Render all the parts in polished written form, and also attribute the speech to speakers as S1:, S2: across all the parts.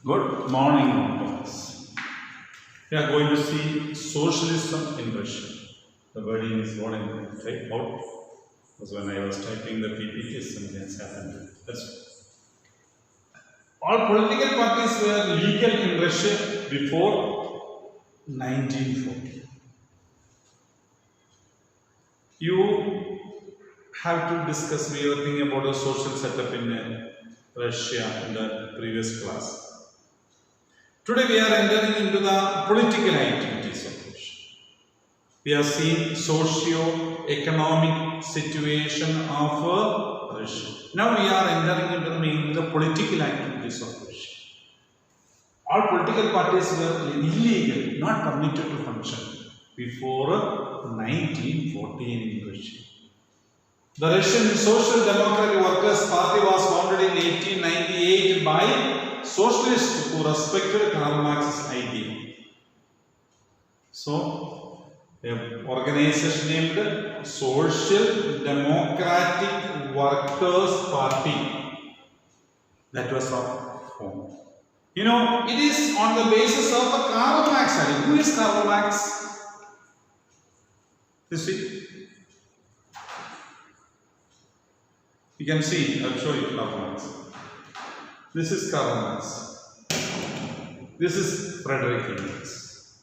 S1: Good morning, friends. We are going to see socialism in Russia. The wording is what I'm going to type out. Because when I was typing the PPT, something has happened. That's all political parties were legal in Russia before 1940. You have to discuss, we were thinking about the social setup in Russia in the previous class. Today we are entering into the political activities of Russia. We have seen socio-economic situation of Russia. Now we are entering into the political activities of Russia. All political parties were illegal, not permitted to function before 1914 in Russia. The Russian Social Democratic Workers' Party was founded in 1898 by socialists who respected Karl Marx's idea. So, an organization named Social Democratic Workers' Party, that was formed. You know, it is on the basis of a Karl Marx idea. Who is Karl Marx? You see? You can see, I'll show you Karl Marx. This is Karl Marx. This is Frederick Engels.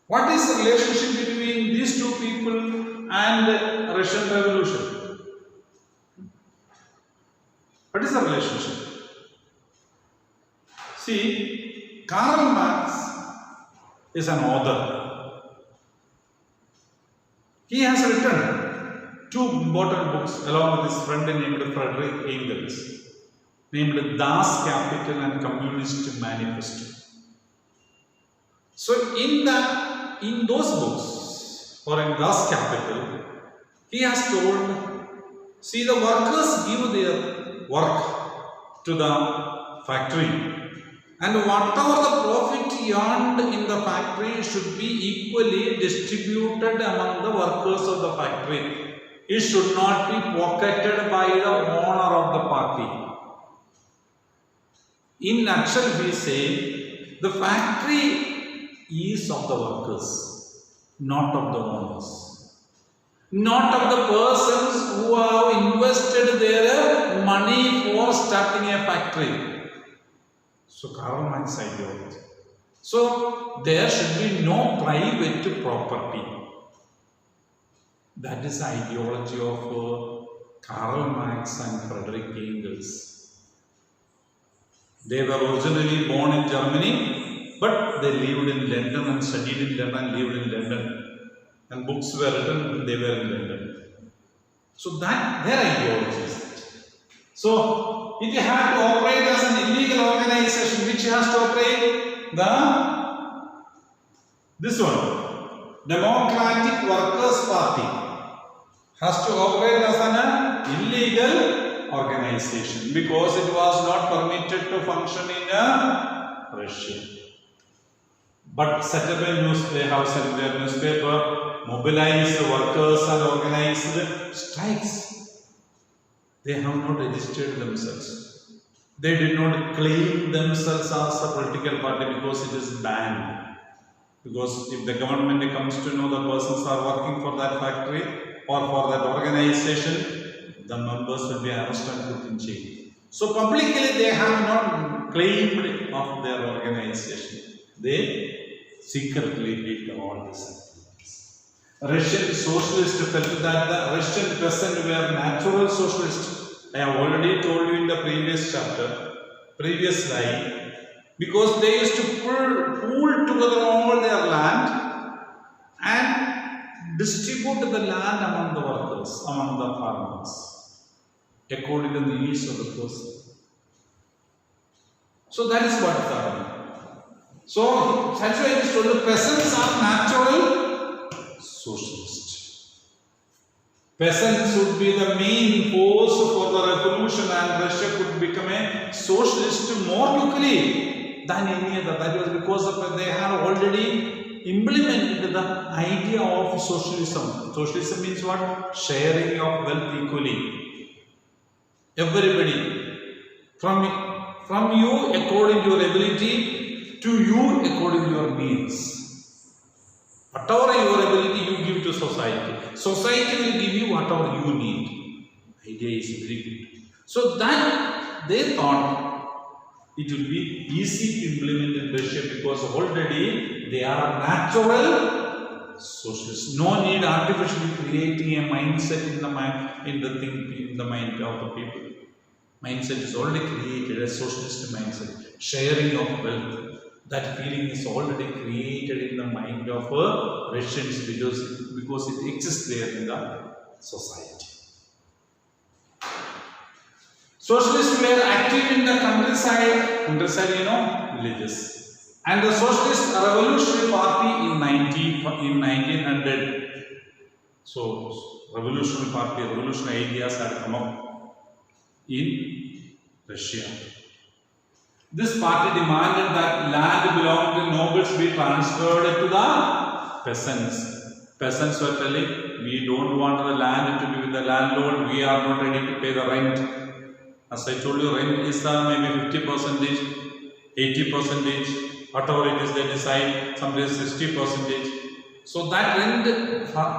S1: What is the relationship between these two people and Russian Revolution? What is the relationship? See, Karl Marx is an author. He has written two important books along with his friend named Frederick Engels, named Das Kapital and Communist Manifesto. So in those books, or in Das Kapital, he has told, see, the workers give their work to the factory, and whatever the profit earned in the factory should be equally distributed among the workers of the factory. It should not be pocketed by the owner of the party. In nutshell, we say the factory is of the workers, not of the owners, not of the persons who have invested their money for starting a factory. So, Karl Marx ideology. So, there should be no private property. That is the ideology of Karl Marx and Frederick Engels. They were originally born in Germany, but they lived in London and studied in London, lived in London. And books were written when they were in London. So that their ideology is that. So it had to operate as an illegal organization. Which has to operate? This one, Democratic Workers' Party, has to operate as an illegal organization because it was not permitted to function in Russia. But set up a newspaper, they have set their newspaper, mobilized workers and organized strikes. They have not registered themselves. They did not claim themselves as a political party because it is banned. Because if the government comes to know the persons are working for that factory or for that organization, the members will be arrested and put in jail. So publicly they have not claimed of their organization. They secretly did all this activities. Russian socialists felt that the Russian peasant were natural socialists. I have already told you in the previous chapter, previous slide, because they used to pool together all their land and distribute the land among the workers, among the farmers, according to the needs of the person. So that is what is happening. So that's why it is told the peasants are natural socialists. Peasants would be the main force for the revolution, and Russia could become a socialist more quickly than any other. That was because they have already implemented the idea of socialism. Socialism means what? Sharing of wealth equally. Everybody, from from you according to your ability to you according to your means. Whatever your ability you give to society. Society will give you whatever you need. Idea is very good. So that they thought it will be easy to implement in Russia because already they are natural socialists. No need artificially creating a mindset in the mind, in the mind of the people. Mindset is already created, a socialist mindset. Sharing of wealth. That feeling is already created in the mind of Russians because it exists there in the society. Socialists were active in the countryside, villages. And the Socialist Revolutionary Party in 1900. So, revolutionary ideas had come up in Russia. This party demanded that land belonging to nobles be transferred to the peasants. Peasants were telling, we don't want the land to be with the landlord, we are not ready to pay the rent. As I told you, rent is maybe 50%, 80%, whatever it is they decide, sometimes 60%. So that rent,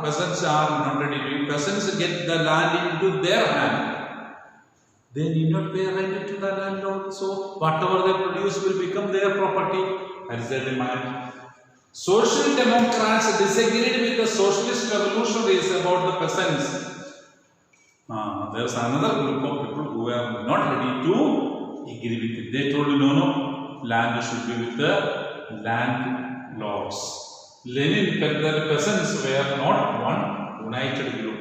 S1: peasants are not ready to. Peasants get the land into their hand. They need not pay rent to the landlord, so whatever they produce will become their property. That is their demand. Social Democrats disagreed with the Socialist Revolutionaries about the peasants. There is another group of people who are not ready to agree with it. They told no, land should be with the landlords. Lenin felt that the peasants were not one united group.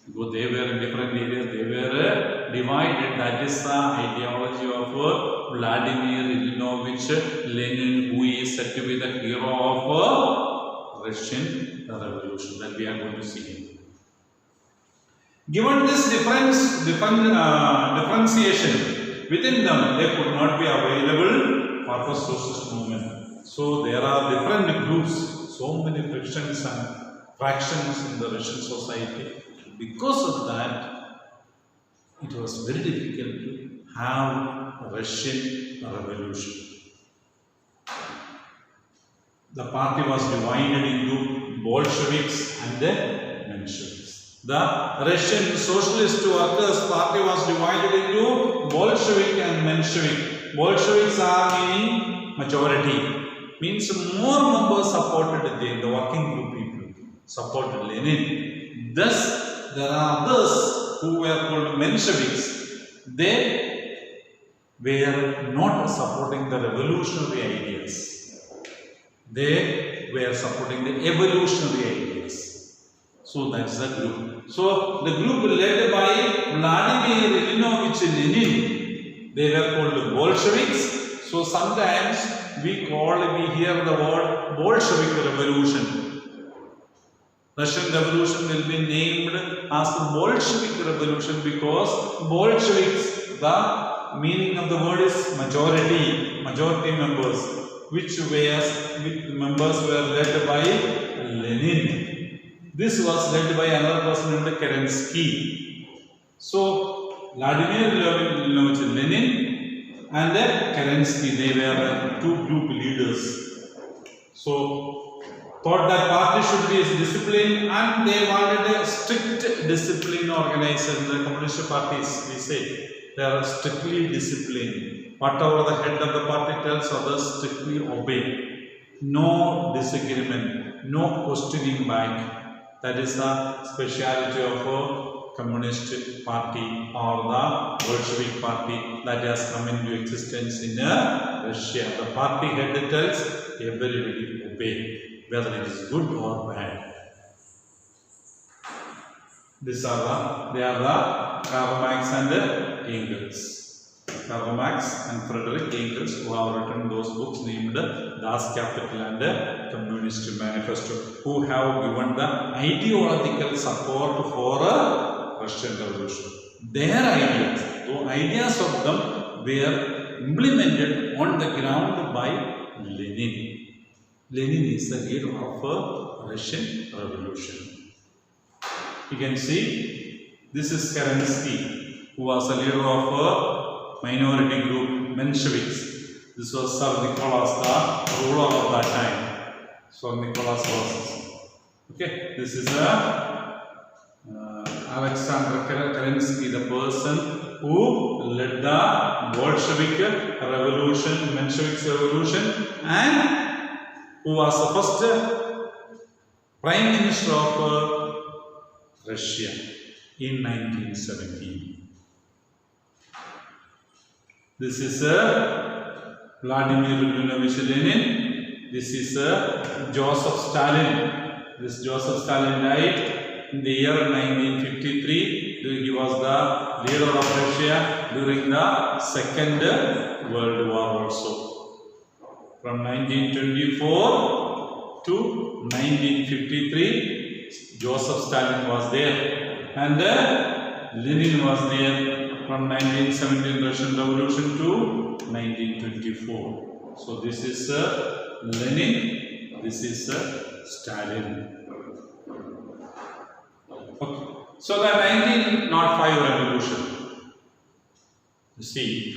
S1: Because they were in different areas, they were divided. That is the ideology of Vladimir Lenin, who is said to be the hero of Russian Revolution. That we are going to see him. Given this differentiation within them, they could not be available for the socialist movement. So there are different groups, so many frictions and fractions in the Russian society. Because of that, it was very difficult to have a Russian revolution. The party was divided into Bolsheviks and the Mensheviks. The Russian Socialist Workers' Party was divided into Bolshevik and Menshevik. Bolsheviks are meaning majority, means more members supported the working group people, supported Lenin. Thus, there are others who were called Mensheviks. They were not supporting the revolutionary ideas. They were supporting the evolutionary ideas. So that's the group. So the group led by Vladimir Lenin, they were called Bolsheviks. So sometimes we hear the word Bolshevik Revolution. Russian Revolution will be named as the Bolshevik Revolution because Bolsheviks, the meaning of the word is majority members, which members were led by Lenin. This was led by another person named Kerensky. So Vladimir Lenin and Kerensky, they were two group leaders. So thought that party should be disciplined and they wanted a strict discipline organized in the communist parties. We say they are strictly disciplined. Whatever the head of the party tells, others strictly obey. No disagreement, no questioning back. That is the speciality of a communist party or the Bolshevik party that has come into existence in Russia. The party head tells, everybody obey, whether it is good or bad. They are the Karl Marx and Engels. Karl Marx and Friedrich Engels, who have written those books named Das Kapital and Communist Manifesto, who have given the ideological support for Russian Revolution. Their ideas, the ideas of them were implemented on the ground by Lenin. Lenin is the hero of Russian Revolution. You can see this is Kerensky, who was a leader of a minority group Mensheviks. This was Sir Nicholas, the ruler of that time. Sir Nicholas was. Okay, this is Alexander Kerensky, the person who led the Bolshevik revolution, Mensheviks revolution, and who was the first Prime Minister of Russia in 1917. This is Vladimir Lenin. This is Joseph Stalin. This Joseph Stalin died in the year 1953. He was the leader of Russia during the Second World War also. From 1924 to 1953, Joseph Stalin was there, and Lenin was there from 1917 Russian Revolution to 1924. So this is Lenin, this is Stalin. Okay. So the 1905 revolution. You see,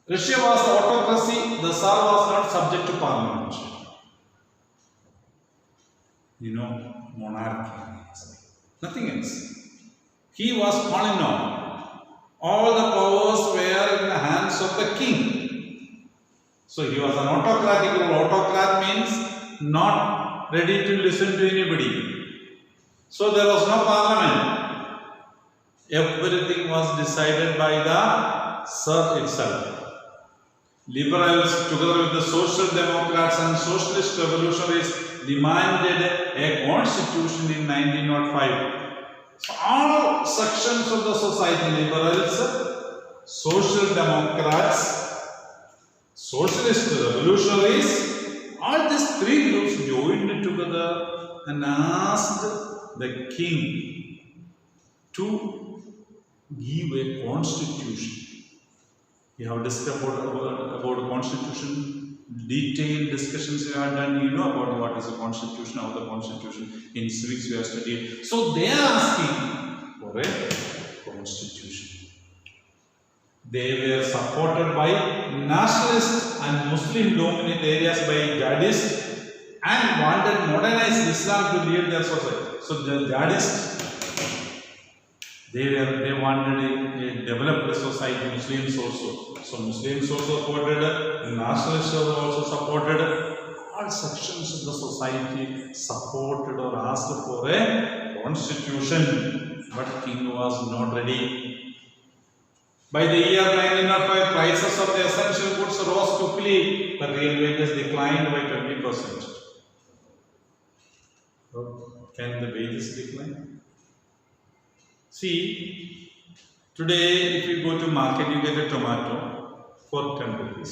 S1: Russia was autocracy. The Tsar was not subject to parliament. You know, monarchy. Nothing else. He was all in all. All the powers were in the hands of the king. So he was an autocratic rule. Autocrat means not ready to listen to anybody. So there was no parliament. Everything was decided by the Tsar itself. Liberals, together with the Social Democrats and Socialist revolutionaries, demanded a constitution in 1905. So all sections of the society, liberals, Social Democrats, Socialist revolutionaries, all these three groups joined together and asked the king to give a constitution. You have discussed about the constitution, detailed discussions you have done. You know about what is a constitution, how the constitution in civics we have studied. So they are asking for a constitution. They were supported by nationalist and Muslim dominated areas by Jadidists and wanted modernized Islam to lead their society. So the Jadidists, they wanted a developed society. Muslims also. So Muslims also supported, nationalists also supported. All sections of the society supported or asked for a constitution, but king was not ready. By the year 1905, prices of the essential goods rose quickly, but real wages declined by 20%. Can the wages decline? See, today if you go to market, you get a tomato for 10 rupees.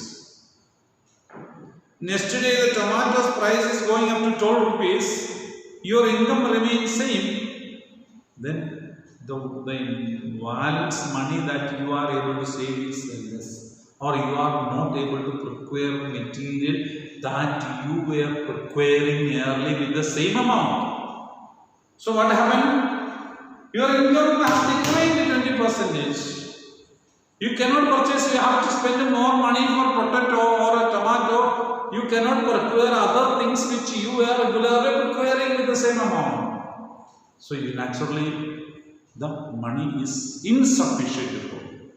S1: Yesterday the tomato's price is going up to 12 rupees. Your income remains same. Then the balance money that you are able to save is less, or you are not able to procure material that you were procuring early with the same amount. So what happened? Your income has declined 20%. You cannot purchase, you have to spend more money for potato or a tomato. You cannot procure other things which you were regularly procuring with the same amount. So you naturally, the money is insufficient for you.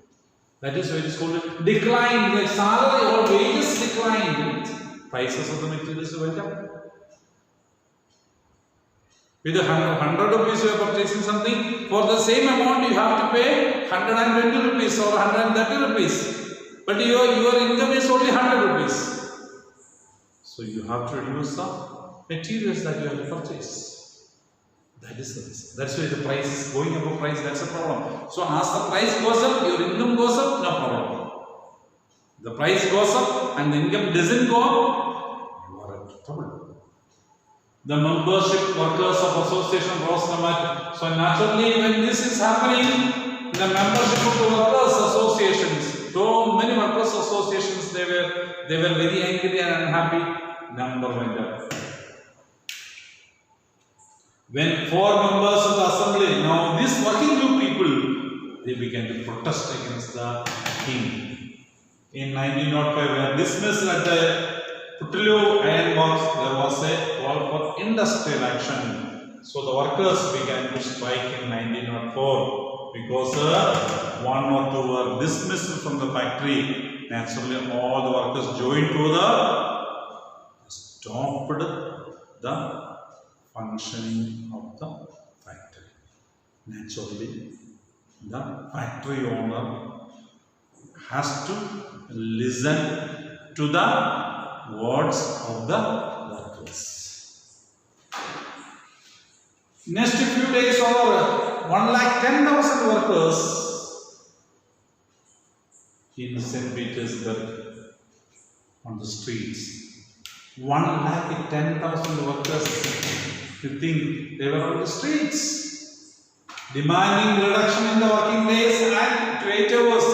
S1: That is why it is called decline. The salary or wages declined. Prices of the materials went up. With 100 rupees you are purchasing something, for the same amount you have to pay 120 rupees or 130 rupees. But your income is only 100 rupees. So you have to reduce the materials that you have to purchase. That is the reason. That's why the price is going above price. That's a problem. So as the price goes up, your income goes up, no problem. The price goes up and the income doesn't go up, you are in trouble. The membership workers of association rose dramatically. So naturally, when this is happening, the membership of the workers associations, so many workers associations, they were very angry and unhappy. Number went up. When 4 members of the assembly, now these working group people, they began to protest against the king. in 1905 were dismissed at the Puttulu Iron Works. There was a call for industrial action. So the workers began to strike in 1904 because one or two were dismissed from the factory. Naturally, all the workers joined to the stopped the functioning of the factory. Naturally, the factory owner has to listen to the words of the workers. Next few days, over 110,000 workers in St. Petersburg on the streets. 110,000 workers, you think they were on the streets demanding reduction in the working days and to 8 hours.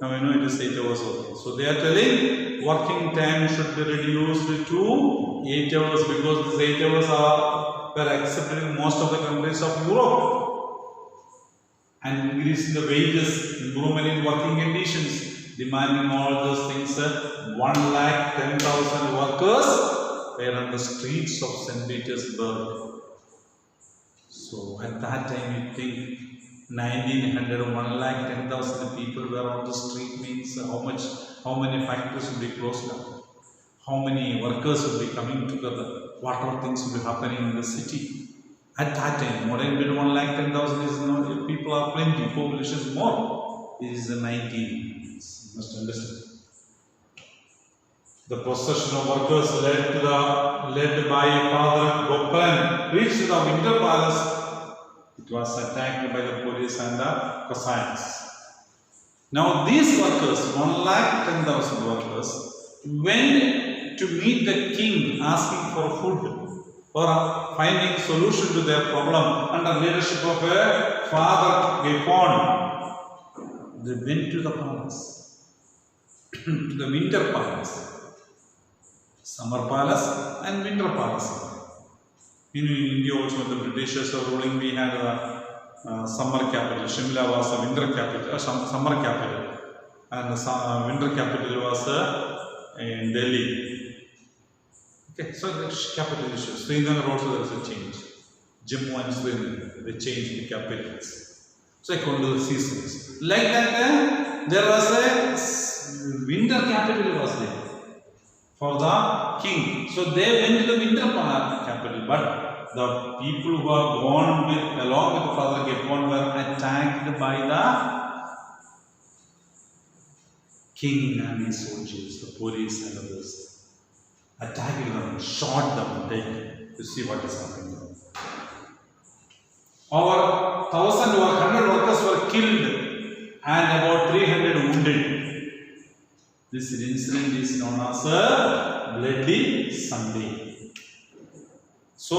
S1: Now I know it is 8 hours working. So they are telling working time should be reduced to 8 hours because these 8 hours were accepted in most of the countries of Europe. And increasing the wages, improvement in working conditions, demanding all those things. 110,000 workers were on the streets of St. Petersburg. So at that time, you think 1900, 110,000 people were on the street means how many factories will be closed down? How many workers will be coming together? What all things will be happening in the city? At that time, modern build 110,000 is not, people are plenty, population is more. This is the 19. You must understand. The procession of workers led by Father Gopalan reached the Winter Palace. It was attacked by the police and the Cossacks. Now these workers, 110,000 workers, went to meet the king asking for food or finding solution to their problem under leadership of Father Gapon. They went to the palace, to the Winter Palace. Summer palace and winter palace. In India also, when the Britishers were ruling, we had a summer capital. Shimla was a winter capital, summer capital, and the winter capital was in Delhi. Okay, so the capital issues. Srinagar also there is a change. Jammu and Srinagar, they changed the capitals. So according to the seasons, like that, there was a winter capital was there for the king. So they went to the winter capital, but the people who were born along with Father Gapon were attacked by the king and his soldiers, the police and others. Attacked them, shot them, to see what is happening. Over 1,000 or 100 workers were killed and about 300 wounded. This incident is known as a Bloody Sunday. So,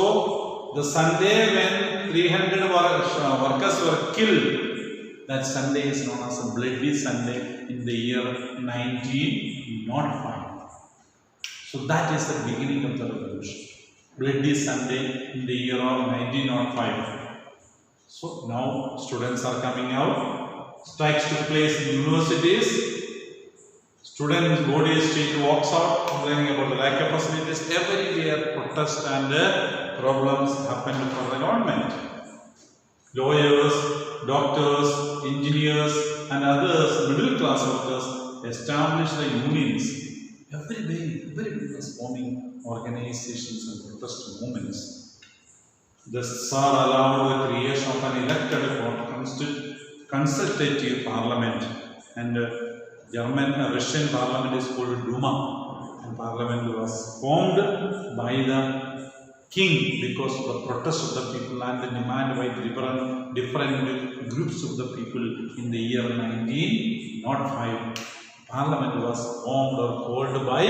S1: the Sunday when 300 workers were killed, that Sunday is known as a Bloody Sunday in the year 1905. So, that is the beginning of the revolution. Bloody Sunday in the year of 1905. So, now students are coming out. Strikes took place in universities. Students' bodies street walks out, complaining about the lack of facilities. Everywhere protest and problems happened for the government. Lawyers, doctors, engineers and others, middle class workers established the unions. Everybody was forming organizations and protest movements. The SAR allowed the creation of an elected consultative parliament, and Russian parliament is called Duma, and parliament was formed by the king because of the protest of the people and the demand by different groups of the people in the year 1905. Parliament was formed or called by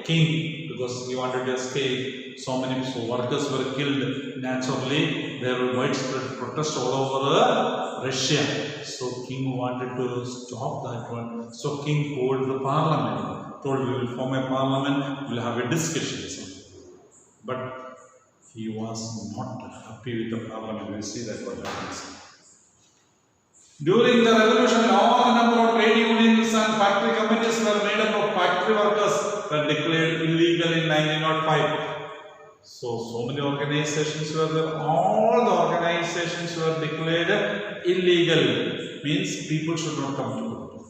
S1: king because he wanted to escape. So many workers were killed. Naturally, there were widespread protests all over Russia. So king wanted to stop that one. So king called the parliament, told we will form a parliament, we will have a discussion. But he was not happy with the parliament. We will see that what happens. During the revolution, all the number of trade unions and factory committees were made up of factory workers were declared illegal in 1905. So many organizations were there. All the organizations were declared illegal. Means people should not come together.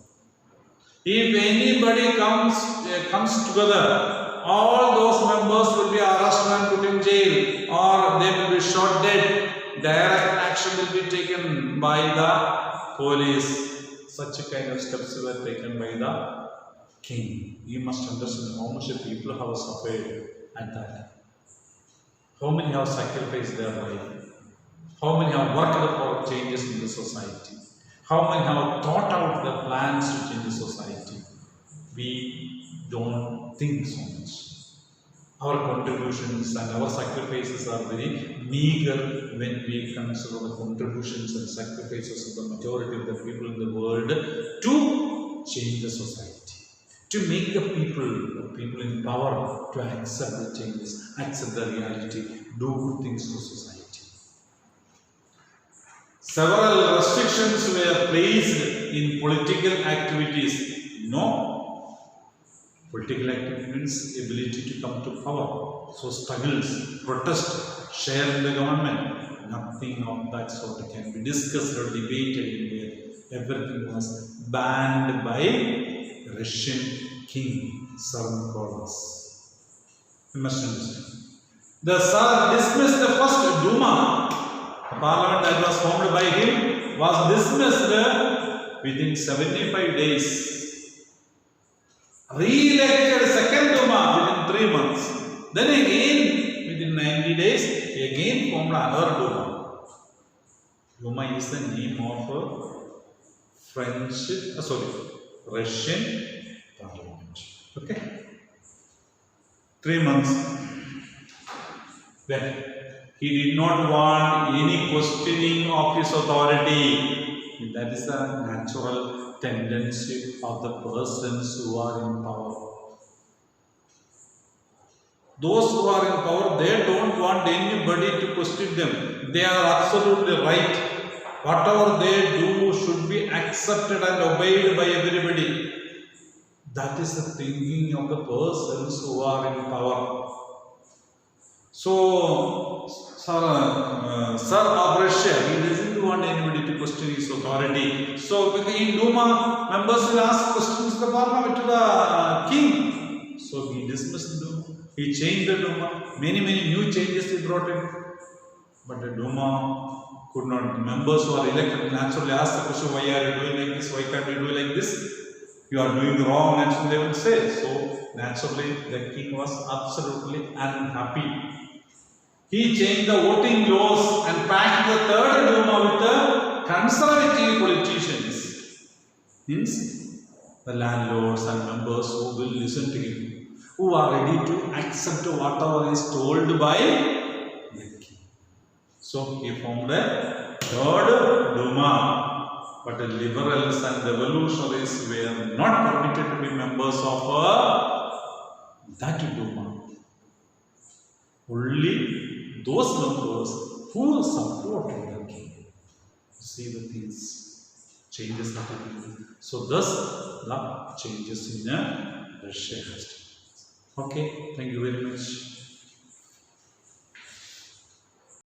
S1: If anybody comes together, all those members will be arrested and put in jail, or they will be shot dead. Direct action will be taken by the police. Such a kind of steps were taken by the king. You must understand how much people have suffered at that time. How many have sacrificed their life? How many have worked for changes in the society? How many have thought out the plans to change the society? We don't think so much. Our contributions and our sacrifices are very meager when we consider the contributions and sacrifices of the majority of the people in the world to change the society, to make the people in power to accept the changes, accept the reality, do good things to society. Several restrictions were placed in political activities. Political activity means ability to come to power. So struggles, protest, share in the government, nothing of that sort can be discussed or debated in there. Everything was banned by Russian King Tsar Nicholas. You must understand. The Tsar dismissed the first Duma. The parliament that was formed by him was dismissed within 75 days. Re-elected second Duma within 3 months. Then again within 90 days, again formed another Duma. Duma is the name of Russian parliament. Okay. 3 months. Then he did not want any questioning of his authority. That is the natural tendency of the persons who are in power. Those who are in power, they don't want anybody to question them. They are absolutely right. Whatever they do should be accepted and obeyed by everybody. That is the thinking of the persons who are in power. So, Tsar of Russia, he doesn't want anybody to question his authority. So, in Duma, members will ask questions to the parliament, to the king. So, he dismissed the Duma. He changed the Duma. Many new changes he brought in. But the Duma could not. The members who are elected naturally ask the question, why are you doing like this? Why can't you do like this? You are doing wrong, naturally they will say. So, naturally, the king was absolutely unhappy. He changed the voting laws and packed the third Duma with the conservative politicians. Means the landlords and members who will listen to him, who are ready to accept whatever is told by the king. So he formed a third Duma, but the liberals and revolutionaries were not permitted to be members of that Duma. Only those members who supported the king. See the things, changes that happen. So thus the changes in Russia has taken. Okay, thank you very much.